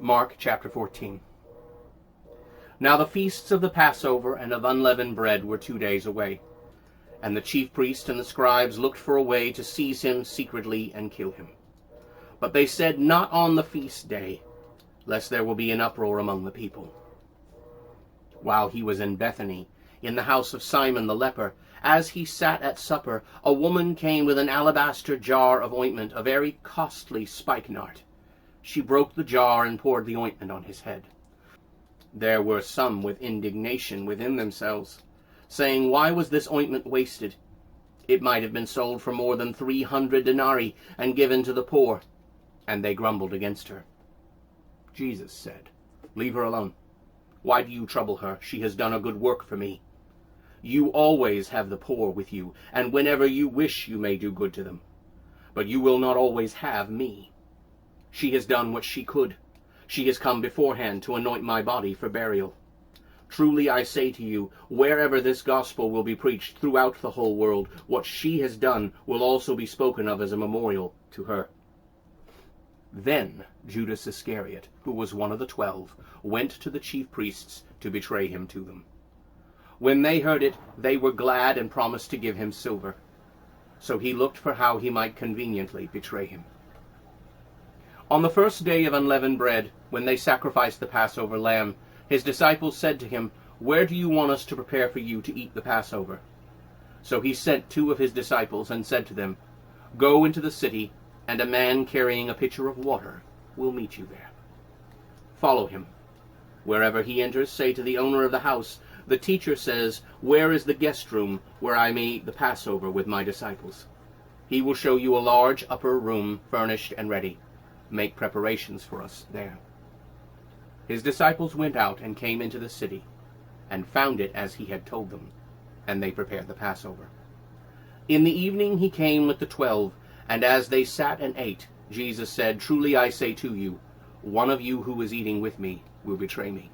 Mark chapter 14. Now the feasts of the Passover and of unleavened bread were 2 days away. And the chief priests and the scribes looked for a way to seize him secretly and kill him. But they said, "Not on the feast day, lest there will be an uproar among the people." While he was in Bethany, in the house of Simon the leper, as he sat at supper, a woman came with an alabaster jar of ointment, a very costly spikenard. She broke the jar and poured the ointment on his head. There were some with indignation within themselves, saying, "Why was this ointment wasted? It might have been sold for more than 300 denarii and given to the poor." And they grumbled against her. Jesus said, "Leave her alone. Why do you trouble her? She has done a good work for me. You always have the poor with you, and whenever you wish you may do good to them. But you will not always have me. She has done what she could. She has come beforehand to anoint my body for burial. Truly I say to you, wherever this gospel will be preached throughout the whole world, what she has done will also be spoken of as a memorial to her." Then Judas Iscariot, who was one of the 12, went to the chief priests to betray him to them. When they heard it, they were glad and promised to give him silver. So he looked for how he might conveniently betray him. On the first day of unleavened bread, when they sacrificed the Passover lamb, his disciples said to him, "Where do you want us to prepare for you to eat the Passover?" So he sent 2 of his disciples and said to them, "Go into the city, and a man carrying a pitcher of water will meet you there. Follow him. Wherever he enters, say to the owner of the house, 'The teacher says, where is the guest room where I may eat the Passover with my disciples?' He will show you a large upper room furnished and ready. Make preparations for us there." His disciples went out and came into the city, and found it as he had told them, and they prepared the Passover. In the evening he came with the 12, and as they sat and ate, Jesus said, "Truly I say to you, one of you who is eating with me will betray me."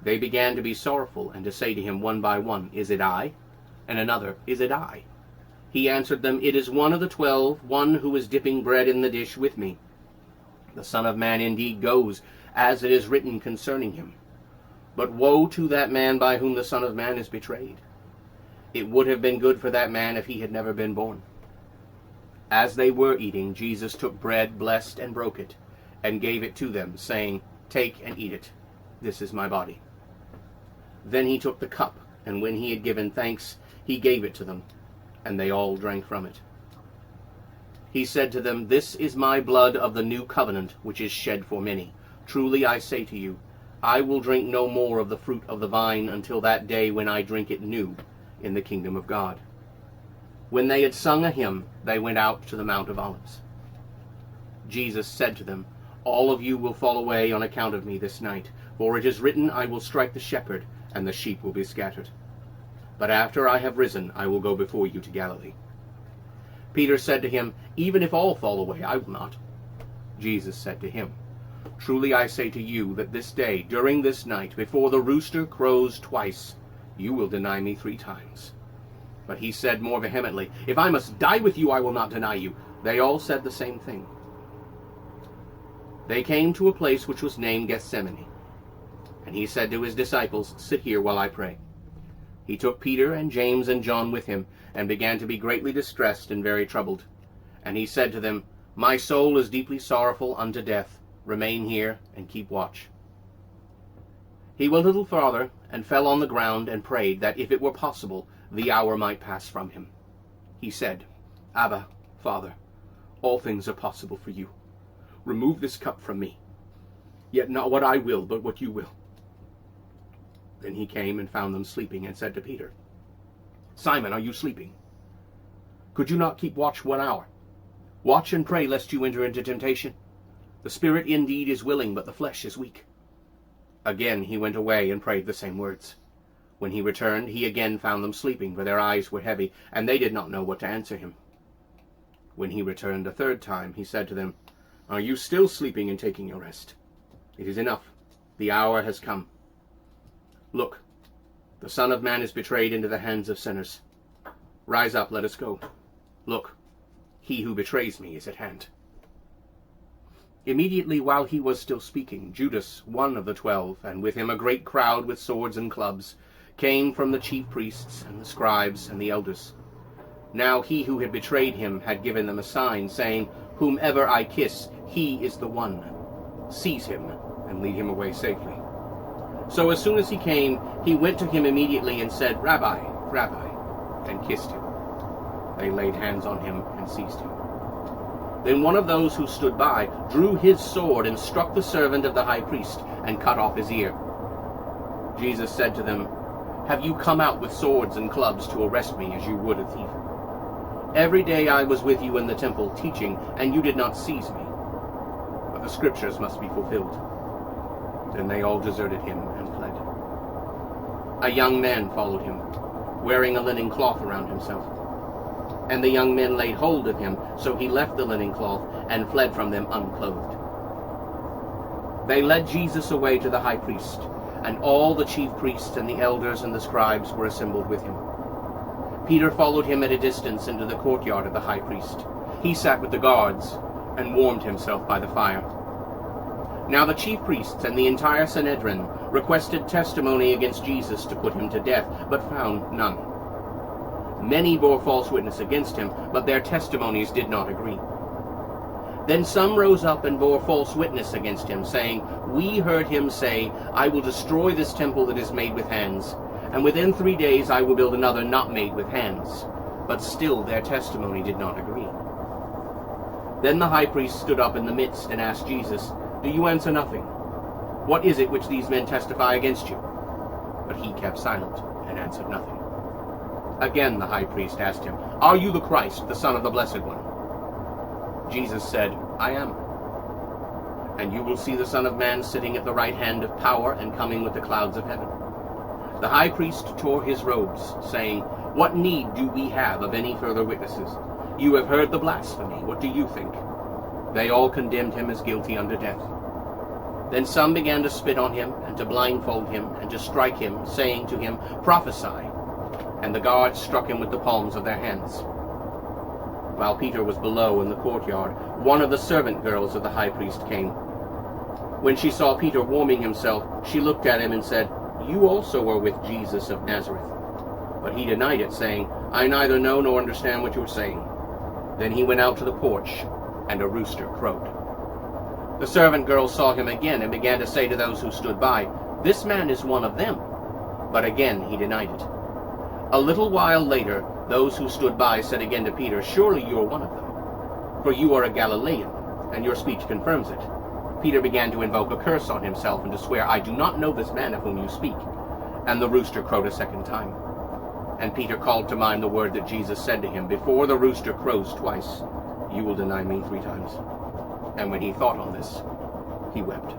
They began to be sorrowful, and to say to him one by one, "Is it I?" And another, "Is it I?" He answered them, "It is one of the 12, one who is dipping bread in the dish with me. The Son of Man indeed goes, as it is written concerning him. But woe to that man by whom the Son of Man is betrayed. It would have been good for that man if he had never been born." As they were eating, Jesus took bread, blessed and broke it, and gave it to them, saying, "Take and eat it. This is my body." Then he took the cup, and when he had given thanks, he gave it to them, and they all drank from it. He said to them, "This is my blood of the new covenant, which is shed for many. Truly I say to you, I will drink no more of the fruit of the vine until that day when I drink it new in the kingdom of God." When they had sung a hymn, they went out to the Mount of Olives. Jesus said to them, "All of you will fall away on account of me this night, for it is written, I will strike the shepherd, and the sheep will be scattered. But after I have risen, I will go before you to Galilee." Peter said to him, "Even if all fall away, I will not." Jesus said to him, "Truly I say to you that this day, during this night, before the rooster crows twice, you will deny me 3 times. But he said more vehemently, "If I must die with you, I will not deny you." They all said the same thing. They came to a place which was named Gethsemane, and he said to his disciples, "Sit here while I pray." He took Peter and James and John with him, and began to be greatly distressed and very troubled. And he said to them, "My soul is deeply sorrowful unto death. Remain here and keep watch." He went a little farther, and fell on the ground, and prayed that, if it were possible, the hour might pass from him. He said, "Abba, Father, all things are possible for you. Remove this cup from me. Yet not what I will, but what you will." Then he came and found them sleeping, and said to Peter, "Simon, are you sleeping? Could you not keep watch 1 hour? Watch and pray, lest you enter into temptation. The spirit indeed is willing, but the flesh is weak." Again he went away and prayed the same words. When he returned, he again found them sleeping, for their eyes were heavy, and they did not know what to answer him. When he returned a 3rd time, he said to them, "Are you still sleeping and taking your rest? It is enough. The hour has come. Look, the Son of Man is betrayed into the hands of sinners. Rise up, let us go. Look, he who betrays me is at hand." Immediately while he was still speaking, Judas, one of the 12, and with him a great crowd with swords and clubs, came from the chief priests and the scribes and the elders. Now he who had betrayed him had given them a sign, saying, "Whomever I kiss, he is the one. Seize him and lead him away safely." So as soon as he came, he went to him immediately and said, "Rabbi, Rabbi," and kissed him. They laid hands on him and seized him. Then one of those who stood by drew his sword and struck the servant of the high priest and cut off his ear. Jesus said to them, "Have you come out with swords and clubs to arrest me as you would a thief? Every day I was with you in the temple teaching, and you did not seize me. But the scriptures must be fulfilled." Then they all deserted him and fled. A young man followed him, wearing a linen cloth around himself. And the young men laid hold of him, so he left the linen cloth and fled from them unclothed. They led Jesus away to the high priest, and all the chief priests and the elders and the scribes were assembled with him. Peter followed him at a distance into the courtyard of the high priest. He sat with the guards and warmed himself by the fire. Now the chief priests and the entire Sanhedrin requested testimony against Jesus to put him to death, but found none. Many bore false witness against him, but their testimonies did not agree. Then some rose up and bore false witness against him, saying, "We heard him say, 'I will destroy this temple that is made with hands, and within 3 days I will build another not made with hands.' But still their testimony did not agree." Then the high priest stood up in the midst and asked Jesus, "Do you answer nothing? What is it which these men testify against you?" But he kept silent and answered nothing. Again the high priest asked him, "Are you the Christ, the Son of the Blessed One?" Jesus said, "I am. And you will see the Son of Man sitting at the right hand of power and coming with the clouds of heaven." The high priest tore his robes, saying, "What need do we have of any further witnesses? You have heard the blasphemy. What do you think?" They all condemned him as guilty unto death. Then some began to spit on him, and to blindfold him, and to strike him, saying to him, "Prophesy." And the guards struck him with the palms of their hands. While Peter was below in the courtyard, one of the servant girls of the high priest came. When she saw Peter warming himself, she looked at him and said, "You also are with Jesus of Nazareth." But he denied it, saying, "I neither know nor understand what you are saying." Then he went out to the porch, and a rooster crowed. The servant girl saw him again and began to say to those who stood by, "This man is one of them." But again he denied it. A little while later, those who stood by said again to Peter, "Surely you are one of them, for you are a Galilean, and your speech confirms it." Peter began to invoke a curse on himself and to swear, "I do not know this man of whom you speak." And the rooster crowed a second time. And Peter called to mind the word that Jesus said to him, "Before the rooster crows twice, you will deny me 3 times." And when he thought on this, he wept.